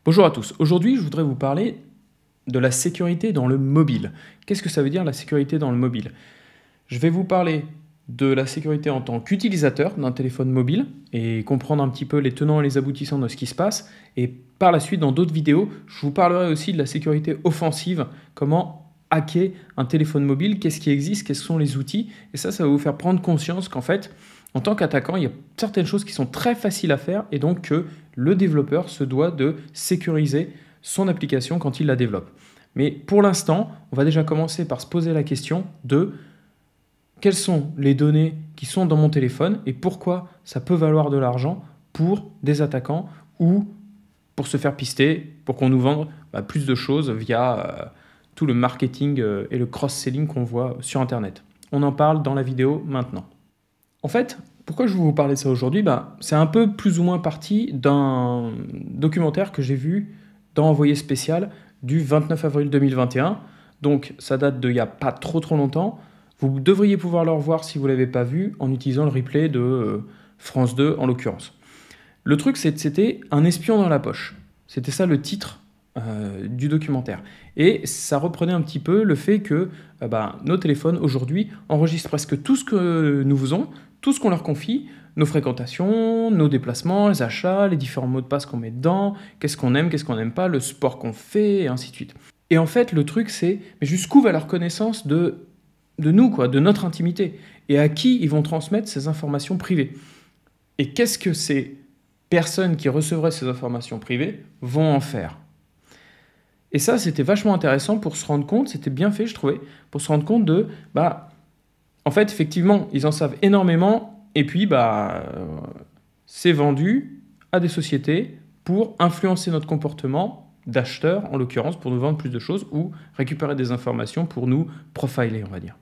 Bonjour à tous. Aujourd'hui, je voudrais vous parler de la sécurité dans le mobile. Qu'est-ce que ça veut dire la sécurité dans le mobile? Je vais vous parler de la sécurité en tant qu'utilisateur d'un téléphone mobile et comprendre un petit peu les tenants et les aboutissants de ce qui se passe. Et par la suite, dans d'autres vidéos, je vous parlerai aussi de la sécurité offensive, comment hacker un téléphone mobile, qu'est-ce qui existe, quels sont les outils. Et ça va vous faire prendre conscience qu'en fait, en tant qu'attaquant, il y a certaines choses qui sont très faciles à faire et donc que le développeur se doit de sécuriser son application quand il la développe. Mais pour l'instant, on va déjà commencer par se poser la question de quelles sont les données qui sont dans mon téléphone et pourquoi ça peut valoir de l'argent pour des attaquants ou pour se faire pister, pour qu'on nous vende plus de choses via tout le marketing et le cross-selling qu'on voit sur Internet. On en parle dans la vidéo maintenant. En fait, pourquoi je vais vous parler de ça aujourd'hui? C'est un peu plus ou moins parti d'un documentaire que j'ai vu dans Envoyé spécial du 29 avril 2021. Donc ça date d'il n'y a pas trop longtemps. Vous devriez pouvoir le revoir si vous ne l'avez pas vu en utilisant le replay de France 2 en l'occurrence. Le truc, c'était un espion dans la poche. C'était ça le titre du documentaire. Et ça reprenait un petit peu le fait que nos téléphones aujourd'hui enregistrent presque tout ce que nous faisons, tout ce qu'on leur confie, nos fréquentations, nos déplacements, les achats, les différents mots de passe qu'on met dedans, qu'est-ce qu'on aime, qu'est-ce qu'on n'aime pas, le sport qu'on fait, et ainsi de suite. Et en fait, le truc, c'est mais jusqu'où va leur connaissance de nous, de notre intimité, et à qui ils vont transmettre ces informations privées. Et qu'est-ce que ces personnes qui recevraient ces informations privées vont en faire? Et ça, c'était vachement intéressant pour se rendre compte, c'était bien fait, je trouvais, pour se rendre compte de, en fait, effectivement, ils en savent énormément, et puis, c'est vendu à des sociétés pour influencer notre comportement d'acheteur, en l'occurrence, pour nous vendre plus de choses, ou récupérer des informations pour nous profiler, on va dire.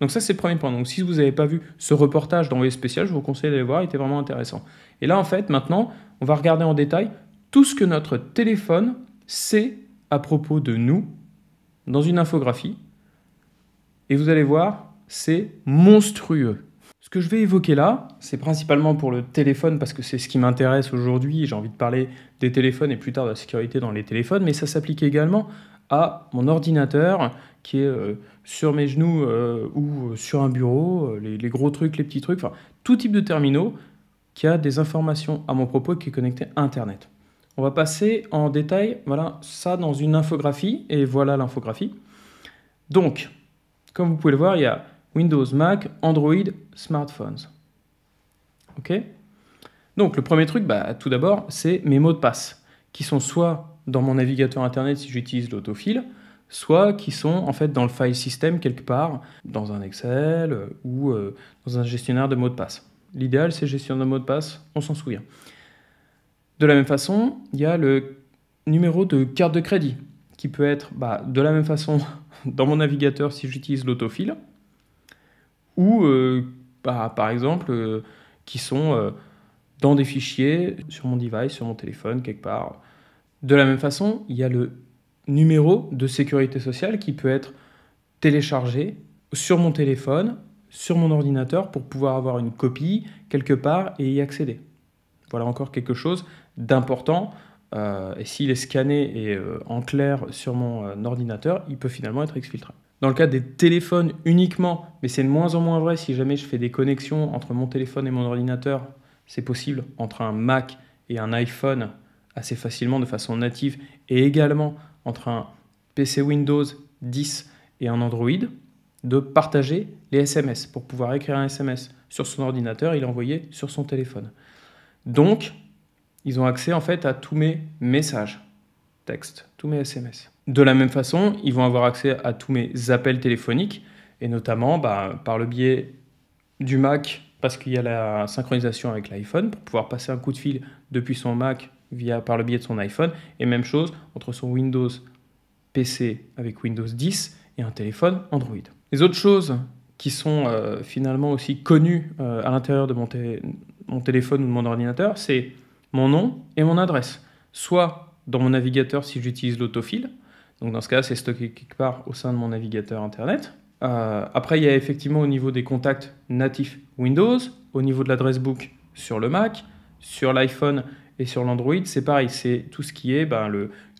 Donc ça, c'est le premier point. Donc si vous n'avez pas vu ce reportage d'Envoyé spécial, je vous conseille d'aller voir, il était vraiment intéressant. Et là, en fait, maintenant, on va regarder en détail tout ce que notre téléphone sait à propos de nous dans une infographie. Et vous allez voir, c'est monstrueux. Ce que je vais évoquer là, c'est principalement pour le téléphone parce que c'est ce qui m'intéresse aujourd'hui. J'ai envie de parler des téléphones et plus tard de la sécurité dans les téléphones, mais ça s'applique également à mon ordinateur qui est sur mes genoux ou sur un bureau, les gros trucs, les petits trucs, enfin tout type de terminaux qui a des informations à mon propos qui est connecté à Internet. On va passer en détail, voilà, ça dans une infographie, et voilà l'infographie. Donc, comme vous pouvez le voir, il y a Windows, Mac, Android, smartphones. Ok? Donc, le premier truc, tout d'abord, c'est mes mots de passe, qui sont soit dans mon navigateur Internet si j'utilise l'autofile, soit qui sont en fait dans le file system quelque part, dans un Excel ou dans un gestionnaire de mots de passe. L'idéal, c'est gestionnaire de mots de passe, on s'en souvient. De la même façon, il y a le numéro de carte de crédit, qui peut être de la même façon dans mon navigateur si j'utilise l'autofile, ou par exemple qui sont dans des fichiers sur mon device, sur mon téléphone, quelque part. De la même façon, il y a le numéro de sécurité sociale qui peut être téléchargé sur mon téléphone, sur mon ordinateur, pour pouvoir avoir une copie quelque part et y accéder. Voilà encore quelque chose d'important. Et s'il est scanné et en clair sur mon ordinateur, il peut finalement être exfiltré. Dans le cas des téléphones uniquement, mais c'est de moins en moins vrai si jamais je fais des connexions entre mon téléphone et mon ordinateur, c'est possible entre un Mac et un iPhone assez facilement de façon native, et également entre un PC Windows 10 et un Android, de partager les SMS pour pouvoir écrire un SMS sur son ordinateur et l'envoyer sur son téléphone. Donc, ils ont accès en fait à tous mes messages texte, tous mes SMS. De la même façon, ils vont avoir accès à tous mes appels téléphoniques, et notamment par le biais du Mac, parce qu'il y a la synchronisation avec l'iPhone, pour pouvoir passer un coup de fil depuis son Mac par le biais de son iPhone, et même chose entre son Windows PC avec Windows 10 et un téléphone Android. Les autres choses qui sont finalement aussi connues à l'intérieur de mon téléphone ou de mon ordinateur, c'est mon nom et mon adresse. Soit dans mon navigateur si j'utilise l'autofile, donc dans ce cas-là, c'est stocké quelque part au sein de mon navigateur Internet. Après, il y a effectivement au niveau des contacts natifs Windows, au niveau de l'adresse book sur le Mac, sur l'iPhone Et sur l'Android, c'est pareil, c'est tout ce qui est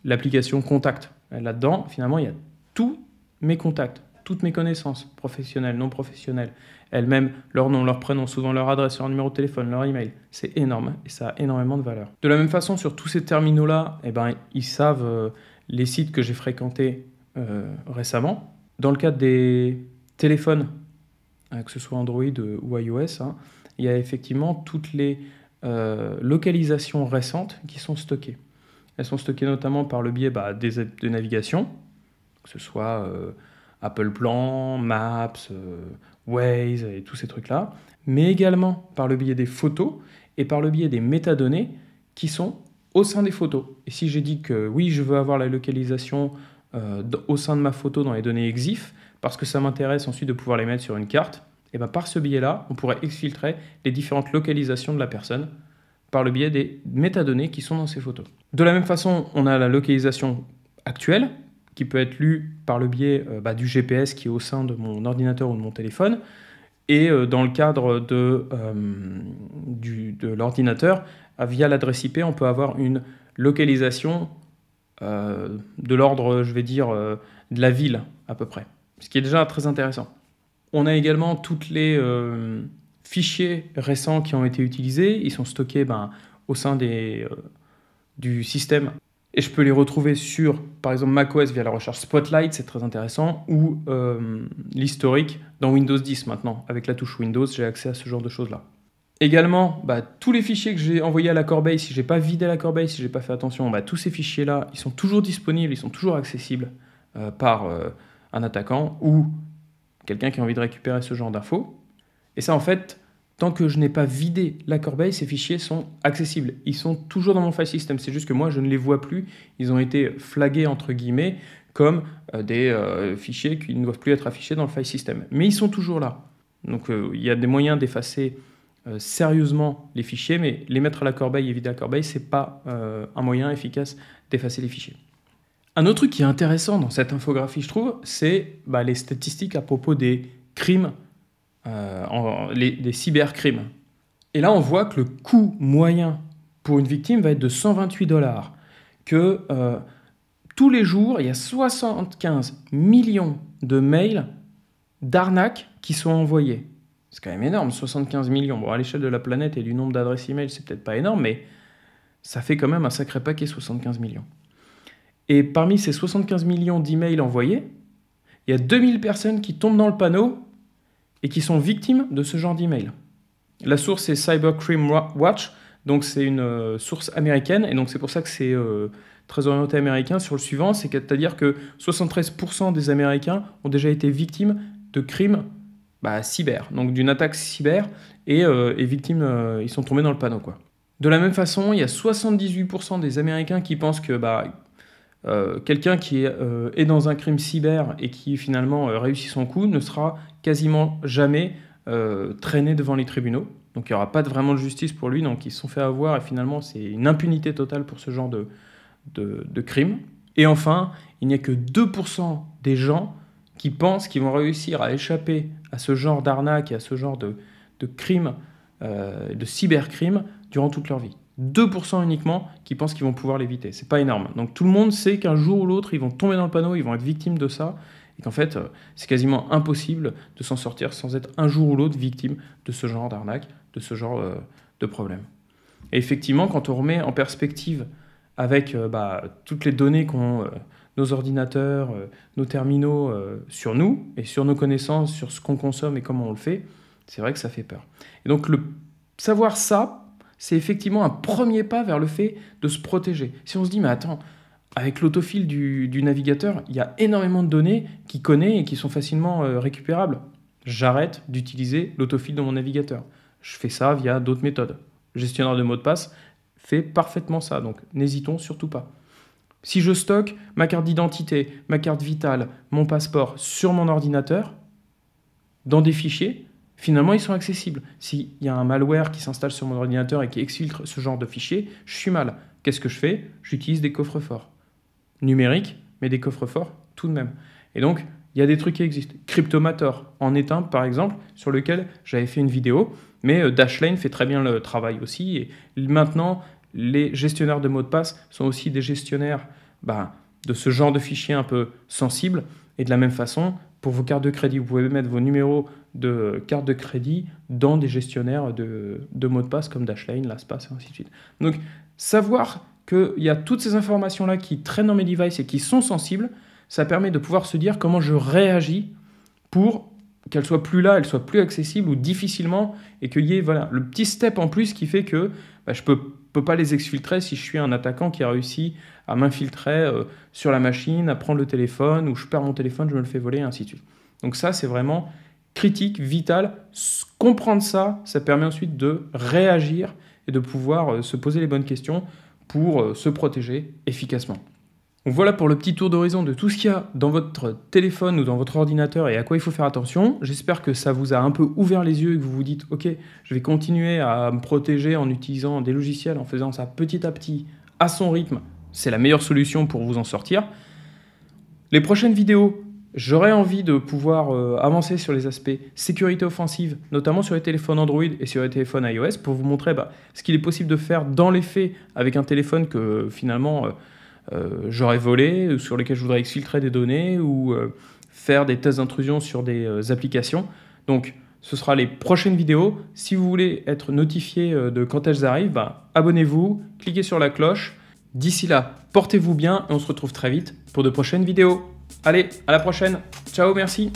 l'application Contact. Là-dedans, finalement, il y a tous mes contacts, toutes mes connaissances, professionnelles, non professionnelles, elles-mêmes, leur nom, leur prénom, souvent leur adresse, leur numéro de téléphone, leur email. C'est énorme et ça a énormément de valeur. De la même façon, sur tous ces terminaux-là, ils savent les sites que j'ai fréquentés récemment. Dans le cadre des téléphones, que ce soit Android ou iOS, il y a effectivement toutes les localisations récentes qui sont stockées. Elles sont stockées notamment par le biais des aides de navigation, que ce soit Apple Plan, Maps, Waze et tous ces trucs-là, mais également par le biais des photos et par le biais des métadonnées qui sont au sein des photos. Et si j'ai dit que oui, je veux avoir la localisation au sein de ma photo dans les données EXIF, parce que ça m'intéresse ensuite de pouvoir les mettre sur une carte, et par ce biais-là, on pourrait exfiltrer les différentes localisations de la personne par le biais des métadonnées qui sont dans ces photos. De la même façon, on a la localisation actuelle, qui peut être lue par le biais du GPS qui est au sein de mon ordinateur ou de mon téléphone, et dans le cadre de l'ordinateur, via l'adresse IP, on peut avoir une localisation de l'ordre, je vais dire, de la ville à peu près, ce qui est déjà très intéressant. On a également tous les fichiers récents qui ont été utilisés. Ils sont stockés au sein du système. Et je peux les retrouver sur, par exemple, macOS via la recherche Spotlight, c'est très intéressant, ou l'historique dans Windows 10 maintenant. Avec la touche Windows, j'ai accès à ce genre de choses-là. Également, tous les fichiers que j'ai envoyés à la corbeille, si je n'ai pas vidé la corbeille, si je n'ai pas fait attention, tous ces fichiers-là, ils sont toujours disponibles, ils sont toujours accessibles par un attaquant ou quelqu'un qui a envie de récupérer ce genre d'infos. Et ça, en fait, tant que je n'ai pas vidé la corbeille, ces fichiers sont accessibles. Ils sont toujours dans mon file system. C'est juste que moi, je ne les vois plus. Ils ont été flagués, entre guillemets, comme des fichiers qui ne doivent plus être affichés dans le file system. Mais ils sont toujours là. Donc, il y a des moyens d'effacer sérieusement les fichiers, mais les mettre à la corbeille et vider la corbeille, ce n'est pas un moyen efficace d'effacer les fichiers. Un autre truc qui est intéressant dans cette infographie, je trouve, c'est les statistiques à propos des crimes, des cybercrimes. Et là, on voit que le coût moyen pour une victime va être de 128 $, que tous les jours, il y a 75 millions de mails d'arnaques qui sont envoyés. C'est quand même énorme, 75 millions. Bon, à l'échelle de la planète et du nombre d'adresses email, c'est peut-être pas énorme, mais ça fait quand même un sacré paquet, 75 millions. Et parmi ces 75 millions d'emails envoyés, il y a 2000 personnes qui tombent dans le panneau et qui sont victimes de ce genre d'email. La source est Cybercrime Watch, donc c'est une source américaine, et donc c'est pour ça que c'est très orienté américain. Sur le suivant, c'est-à-dire que 73% des Américains ont déjà été victimes de crimes cyber, donc d'une attaque cyber, et victimes, ils sont tombés dans le panneau, quoi. De la même façon, il y a 78% des Américains qui pensent que quelqu'un qui est dans un crime cyber et qui finalement réussit son coup ne sera quasiment jamais traîné devant les tribunaux. Donc il n'y aura pas vraiment de justice pour lui, donc ils se sont fait avoir et finalement c'est une impunité totale pour ce genre de crime. Et enfin, il n'y a que 2% des gens qui pensent qu'ils vont réussir à échapper à ce genre d'arnaque et à ce genre de crime, de cybercrime durant toute leur vie. 2% uniquement qui pensent qu'ils vont pouvoir l'éviter. C'est pas énorme. Donc tout le monde sait qu'un jour ou l'autre, ils vont tomber dans le panneau, ils vont être victimes de ça, et qu'en fait, c'est quasiment impossible de s'en sortir sans être un jour ou l'autre victime de ce genre d'arnaque, de ce genre de problème. Et effectivement, quand on remet en perspective avec toutes les données qu'ont nos ordinateurs, nos terminaux sur nous, et sur nos connaissances, sur ce qu'on consomme et comment on le fait, c'est vrai que ça fait peur. Et donc savoir ça, c'est effectivement un premier pas vers le fait de se protéger. Si on se dit, mais attends, avec l'autofil du navigateur, il y a énormément de données qu'il connaît et qui sont facilement récupérables. J'arrête d'utiliser l'autofil de mon navigateur. Je fais ça via d'autres méthodes. Le gestionnaire de mots de passe fait parfaitement ça, donc n'hésitons surtout pas. Si je stocke ma carte d'identité, ma carte vitale, mon passeport sur mon ordinateur, dans des fichiers, finalement, ils sont accessibles. S'il y a un malware qui s'installe sur mon ordinateur et qui exfiltre ce genre de fichiers, je suis mal. Qu'est-ce que je fais? J'utilise des coffres-forts. Numériques, mais des coffres-forts tout de même. Et donc, il y a des trucs qui existent. Cryptomator en est un, par exemple, sur lequel j'avais fait une vidéo, mais Dashlane fait très bien le travail aussi. Et maintenant, les gestionnaires de mots de passe sont aussi des gestionnaires de ce genre de fichiers un peu sensibles. Et de la même façon, pour vos cartes de crédit, vous pouvez mettre vos numéros de carte de crédit dans des gestionnaires de mots de passe comme Dashlane, LastPass et ainsi de suite. Donc, savoir qu'il y a toutes ces informations-là qui traînent dans mes devices et qui sont sensibles, ça permet de pouvoir se dire comment je réagis pour qu'elles soient plus là, elles soient plus accessibles ou difficilement, et qu'il y ait le petit step en plus qui fait que je peux pas les exfiltrer si je suis un attaquant qui a réussi à m'infiltrer sur la machine, à prendre le téléphone, ou je perds mon téléphone, je me le fais voler, et ainsi de suite. Donc ça, c'est vraiment critique, vital. Comprendre ça, ça permet ensuite de réagir et de pouvoir se poser les bonnes questions pour se protéger efficacement. Donc voilà pour le petit tour d'horizon de tout ce qu'il y a dans votre téléphone ou dans votre ordinateur et à quoi il faut faire attention. J'espère que ça vous a un peu ouvert les yeux et que vous vous dites « Ok, je vais continuer à me protéger en utilisant des logiciels, en faisant ça petit à petit, à son rythme. C'est la meilleure solution pour vous en sortir. » Les prochaines vidéos, j'aurais envie de pouvoir avancer sur les aspects sécurité offensive, notamment sur les téléphones Android et sur les téléphones iOS, pour vous montrer ce qu'il est possible de faire dans les faits avec un téléphone que finalement j'aurais volé, ou sur lesquels je voudrais exfiltrer des données ou faire des tests d'intrusion sur des applications. Donc ce sera les prochaines vidéos. Si vous voulez être notifié de quand elles arrivent, abonnez-vous, cliquez sur la cloche. D'ici là, portez-vous bien et on se retrouve très vite pour de prochaines vidéos. Allez, à la prochaine. Ciao, merci.